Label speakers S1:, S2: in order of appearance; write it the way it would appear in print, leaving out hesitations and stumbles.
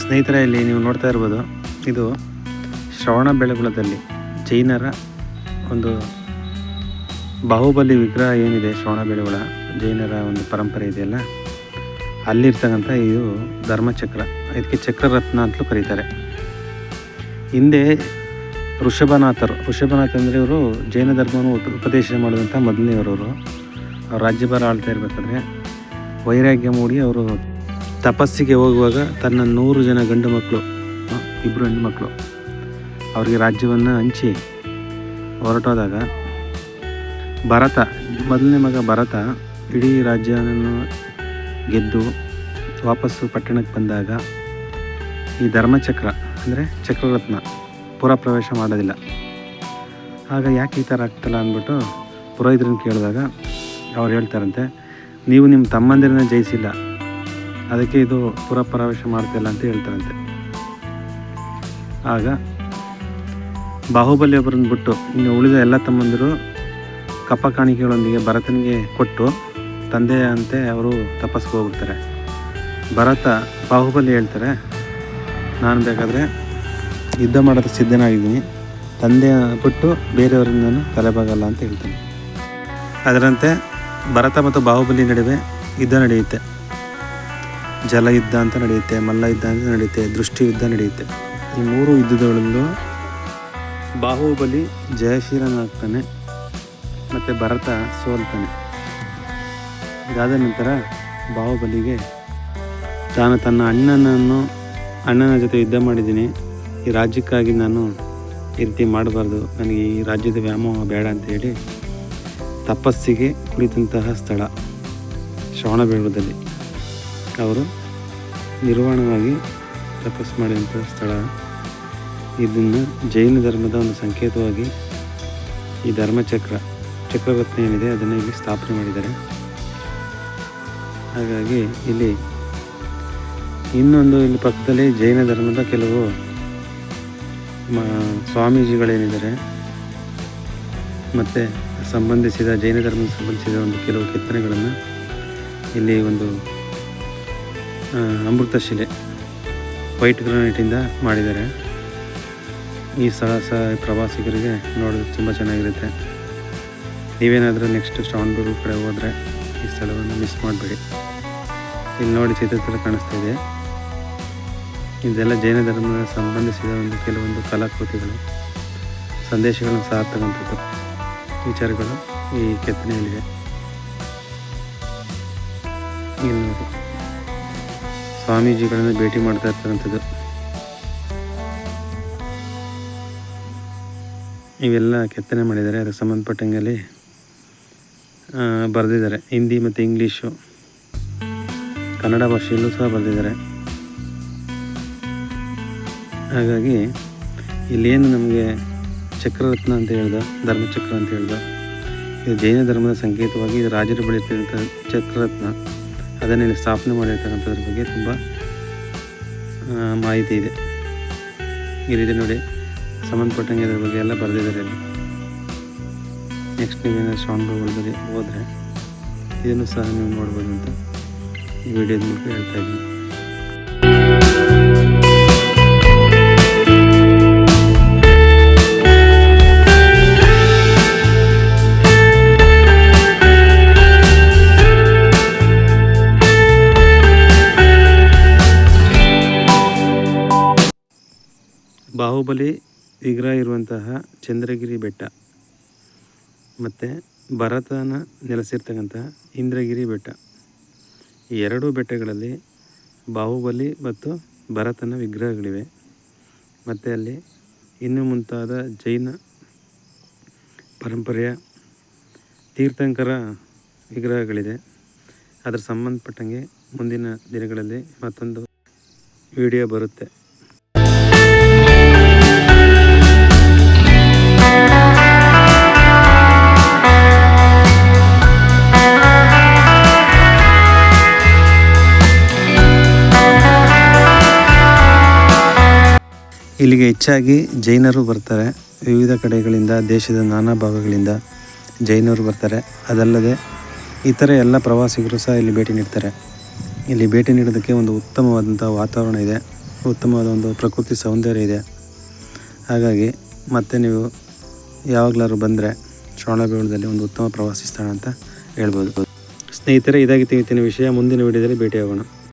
S1: ಸ್ನೇಹಿತರೆ, ಇಲ್ಲಿ ನೀವು ನೋಡ್ತಾ ಇರ್ಬೋದು, ಇದು ಶ್ರವಣಬೆಳಗೊಳದಲ್ಲಿ ಜೈನರ ಒಂದು ಬಾಹುಬಲಿ ವಿಗ್ರಹ ಏನಿದೆ. ಶ್ರವಣಬೆಳಗೊಳ ಜೈನರ ಒಂದು ಪರಂಪರೆ ಇದೆಯಲ್ಲ, ಅಲ್ಲಿರ್ತಕ್ಕಂಥ ಇದು ಧರ್ಮಚಕ್ರ. ಇದಕ್ಕೆ ಚಕ್ರರತ್ನ ಅಂತಲೂ ಕರೀತಾರೆ. ಹಿಂದೆ ಋಷಭನಾಥ ಅಂದರೆ ಇವರು ಜೈನ ಧರ್ಮವನ್ನು ಉಪದೇಶ ಮಾಡಿದಂಥ ಮೊದಲನೆಯವರು. ಅವ್ರು ರಾಜ್ಯಭಾರ ಆಳ್ತಾ ಇರಬೇಕಾದ್ರೆ ವೈರಾಗ್ಯ ಮೂಡಿ ಅವರು ತಪಸ್ಸಿಗೆ ಹೋಗುವಾಗ ತನ್ನ 100 ಜನ ಗಂಡು ಮಕ್ಕಳು, 2 ಹೆಣ್ಣು ಮಕ್ಕಳು, ಅವರಿಗೆ ರಾಜ್ಯವನ್ನು ಹಂಚಿ ಹೊರಟೋದಾಗ ಭರತ, ಮೊದಲನೇ ಮಗ ಭರತ, ಇಡೀ ರಾಜ್ಯವನ್ನು ಗೆದ್ದು ವಾಪಸ್ಸು ಪಟ್ಟಣಕ್ಕೆ ಬಂದಾಗ ಈ ಧರ್ಮಚಕ್ರ ಅಂದರೆ ಚಕ್ರರತ್ನ ಪುರ ಪ್ರವೇಶ ಮಾಡೋದಿಲ್ಲ. ಆಗ ಯಾಕೆ ಈ ಥರ ಆಗ್ತಲ್ಲ ಅಂದ್ಬಿಟ್ಟು ಪುರೋಹಿತರನ್ನು ಕೇಳಿದಾಗ ಅವ್ರು ಹೇಳ್ತಾರಂತೆ, ನೀವು ನಿಮ್ಮ ತಮ್ಮಂದಿರನ್ನ ಜಯಿಸಿಲ್ಲ, ಅದಕ್ಕೆ ಇದು ಪುರ ಪ್ರವೇಶ ಮಾಡ್ತಿಲ್ಲ ಅಂತ ಹೇಳ್ತಾರಂತೆ. ಆಗ ಬಾಹುಬಲಿ ಒಬ್ಬರನ್ನು ಬಿಟ್ಟು ಇನ್ನು ಉಳಿದ ಎಲ್ಲ ತಮ್ಮಂದಿರು ಕಪ್ಪ ಕಾಣಿಕೆಗಳೊಂದಿಗೆ ಭರತನಿಗೆ ಕೊಟ್ಟು ತಂದೆಯಂತೆ ಅವರು ತಪಸ್ಸಿಗೆ ಹೋಗ್ಬಿಡ್ತಾರೆ. ಭರತ ಬಾಹುಬಲಿ ಹೇಳ್ತಾರೆ, ನಾನು ಬೇಕಾದರೆ ಯುದ್ಧ ಮಾಡೋದಕ್ಕೆ ಸಿದ್ಧನಾಗಿದ್ದೀನಿ, ತಂದೆ ಬಿಟ್ಟು ಬೇರೆಯವರಿಂದ ನಾನು ತಲೆಬಾಗಲ್ಲ ಅಂತ ಹೇಳ್ತಾನೆ. ಅದರಂತೆ ಭರತ ಮತ್ತು ಬಾಹುಬಲಿ ನಡುವೆ ಯುದ್ಧ ನಡೆಯುತ್ತೆ. ಜಲ ಯುದ್ಧ ಅಂತ ನಡೆಯುತ್ತೆ, ಮಲ್ಲ ಯುದ್ಧ ಅಂತ ನಡೆಯುತ್ತೆ, ದೃಷ್ಟಿ ಯುದ್ಧ ನಡೆಯುತ್ತೆ. ಈ 3 ಯುದ್ಧಗಳಲ್ಲೂ ಬಾಹುಬಲಿ ಜಯಶೀಲನಾಗ್ತಾನೆ ಮತ್ತು ಭರತ ಸೋಲ್ತಾನೆ. ಇದಾದ ನಂತರ ಬಾಹುಬಲಿಗೆ ತಾನು ತನ್ನ ಅಣ್ಣನ ಜೊತೆ ಯುದ್ಧ ಮಾಡಿದ್ದೀನಿ, ಈ ರಾಜ್ಯಕ್ಕಾಗಿ ನಾನು ಈ ರೀತಿ ಮಾಡಬಾರ್ದು, ನನಗೆ ಈ ರಾಜ್ಯದ ವ್ಯಾಮೋಹ ಬೇಡ ಅಂತೇಳಿ ತಪಸ್ಸಿಗೆ ಕುಳಿತಂತಹ ಸ್ಥಳ ಶ್ರವಣಬೆಳಗೊಳದಲ್ಲಿ ಅವರು ನಿರ್ವಾಣವಾಗಿ ತಪಸ್ಸು ಮಾಡಿದಂಥ ಸ್ಥಳ. ಇದನ್ನು ಜೈನ ಧರ್ಮದ ಒಂದು ಸಂಕೇತವಾಗಿ ಈ ಚಕ್ರರತ್ನ ಏನಿದೆ ಅದನ್ನು ಇಲ್ಲಿ ಸ್ಥಾಪನೆ ಮಾಡಿದ್ದಾರೆ. ಹಾಗಾಗಿ ಇಲ್ಲಿ ಇಲ್ಲಿ ಪಕ್ಕದಲ್ಲಿ ಜೈನ ಧರ್ಮದ ಕೆಲವು ಸ್ವಾಮೀಜಿಗಳೇನಿದ್ದಾರೆ ಮತ್ತು ಜೈನ ಧರ್ಮಕ್ಕೆ ಸಂಬಂಧಿಸಿದ ಒಂದು ಕೆಲವು ಕೆತ್ತನೆಗಳನ್ನು ಇಲ್ಲಿ ಒಂದು ಅಮೃತಶಿಲೆ ವೈಟ್ ಗ್ರಾನೈಟಿಂದ ಮಾಡಿದ್ದಾರೆ. ಈ ಸ್ಥಳ ಪ್ರವಾಸಿಗರಿಗೆ ನೋಡೋದು ತುಂಬ ಚೆನ್ನಾಗಿರುತ್ತೆ. ನೀವೇನಾದರೂ ನೆಕ್ಸ್ಟ್ ಶ್ರವಣಬೆಳಗೊಳ ಕಡೆ ಹೋದರೆ ಈ ಸ್ಥಳವನ್ನು ಮಿಸ್ ಮಾಡಬೇಡಿ. ಇಲ್ಲಿ ನೋಡಿ ಚಿತ್ರ ಕಾಣಿಸ್ತಾ ಇದೆ, ಇದೆಲ್ಲ ಜೈನ ಧರ್ಮದ ಸಂಬಂಧಿಸಿದ ಒಂದು ಕೆಲವೊಂದು ಕಲಾಕೃತಿಗಳು, ಸಂದೇಶಗಳನ್ನು ಸಾರ್ತಕ್ಕಂಥದ್ದು ವಿಚಾರಗಳು ಈ ಕೆತ್ತನೆಯಲ್ಲಿದೆ. ಇಲ್ಲಿ ನೋಡಿ ಸ್ವಾಮೀಜಿಗಳನ್ನು ಭೇಟಿ ಮಾಡ್ತಾ ಇರ್ತಕ್ಕಂಥದ್ದು. ಇವೆಲ್ಲ ಕೆತ್ತನೆ ಮಾಡಿದ್ದಾರೆ, ಅದಕ್ಕೆ ಸಂಬಂಧಪಟ್ಟಂಗೆ ಬರೆದಿದ್ದಾರೆ. ಹಿಂದಿ ಮತ್ತು ಇಂಗ್ಲೀಷು, ಕನ್ನಡ ಭಾಷೆಯಲ್ಲೂ ಸಹ ಬರೆದಿದ್ದಾರೆ. ಹಾಗಾಗಿ ಇಲ್ಲೇನು ನಮಗೆ ಚಕ್ರರತ್ನ ಅಂತ ಹೇಳ್ದ, ಧರ್ಮಚಕ್ರ ಅಂತ ಹೇಳ್ದ, ಇದು ಜೈನ ಧರ್ಮದ ಸಂಕೇತವಾಗಿ ಇದು ರಾಜರು ಬೆಳೀತಿರುವಂಥ ಚಕ್ರರತ್ನ, ಅದನ್ನೆಲ್ಲಿ ಸ್ಥಾಪನೆ ಮಾಡಿರ್ತಕ್ಕಂಥದ್ರ ಬಗ್ಗೆ ತುಂಬ ಮಾಹಿತಿ ಇದೆ. ಈ ರೀತಿ ನೋಡಿ ಸಂಬಂಧಪಟ್ಟಂಗೆ ಅದ್ರ ಬಗ್ಗೆ ಎಲ್ಲ ಬರೆದಿದ್ದಾರೆ ಇಲ್ಲಿ. ನೆಕ್ಸ್ಟ್ ನೀವೇನಾದ್ರು ಶ್ರವಣಬೆಳಗೊಳದಲ್ಲಿ ಹೋದರೆ ಇದನ್ನು ಸಹ ನೀವು ನೋಡ್ಬೋದು ಅಂತ ಈ ವಿಡಿಯೋದ ಮೂಲಕ ಹೇಳ್ತಾ ಇದ್ದೀನಿ. ಬಾಹುಬಲಿ ವಿಗ್ರಹ ಇರುವಂತಹ ಚಂದ್ರಗಿರಿ ಬೆಟ್ಟ ಮತ್ತು ಭರತನ ನೆಲೆಸಿರ್ತಕ್ಕಂತಹ ಇಂದ್ರಗಿರಿ ಬೆಟ್ಟ, ಈ 2 ಬೆಟ್ಟಗಳಲ್ಲಿ ಬಾಹುಬಲಿ ಮತ್ತು ಭರತನ ವಿಗ್ರಹಗಳಿವೆ. ಮತ್ತು ಅಲ್ಲಿ ಇನ್ನೂ ಮುಂತಾದ ಜೈನ ಪರಂಪರೆಯ ತೀರ್ಥಂಕರ ವಿಗ್ರಹಗಳಿದೆ. ಅದರ ಸಂಬಂಧಪಟ್ಟಂಗೆ ಮುಂದಿನ ದಿನಗಳಲ್ಲಿ ಮತ್ತೊಂದು ವಿಡಿಯೋ ಬರುತ್ತೆ. ಇಲ್ಲಿಗೆ ಹೆಚ್ಚಾಗಿ ಜೈನರು ಬರ್ತಾರೆ. ವಿವಿಧ ಕಡೆಗಳಿಂದ, ದೇಶದ ನಾನಾ ಭಾಗಗಳಿಂದ ಜೈನರು ಬರ್ತಾರೆ. ಅದಲ್ಲದೆ ಇತರ ಎಲ್ಲ ಪ್ರವಾಸಿಗರು ಸಹ ಇಲ್ಲಿ ಭೇಟಿ ನೀಡ್ತಾರೆ. ಇಲ್ಲಿ ಭೇಟಿ ನೀಡೋದಕ್ಕೆ ಒಂದು ಉತ್ತಮವಾದಂಥ ವಾತಾವರಣ ಇದೆ. ಉತ್ತಮವಾದ ಒಂದು ಪ್ರಕೃತಿ ಸೌಂದರ್ಯ ಇದೆ. ಹಾಗಾಗಿ ಮತ್ತೆ ನೀವು ಯಾವಾಗಲಾದ್ರು ಬಂದರೆ ಶ್ರವಣಬೆಳಗೊಳದಲ್ಲಿ ಒಂದು ಉತ್ತಮ ಪ್ರವಾಸಿ ಸ್ಥಳ ಅಂತ ಹೇಳ್ಬೋದು. ಸ್ನೇಹಿತರೆ, ಇದಾಗಿತ್ತು ಇವತ್ತಿನ ವಿಷಯ. ಮುಂದಿನ ವಿಡಿಯೋದಲ್ಲಿ ಭೇಟಿಯಾಗೋಣ.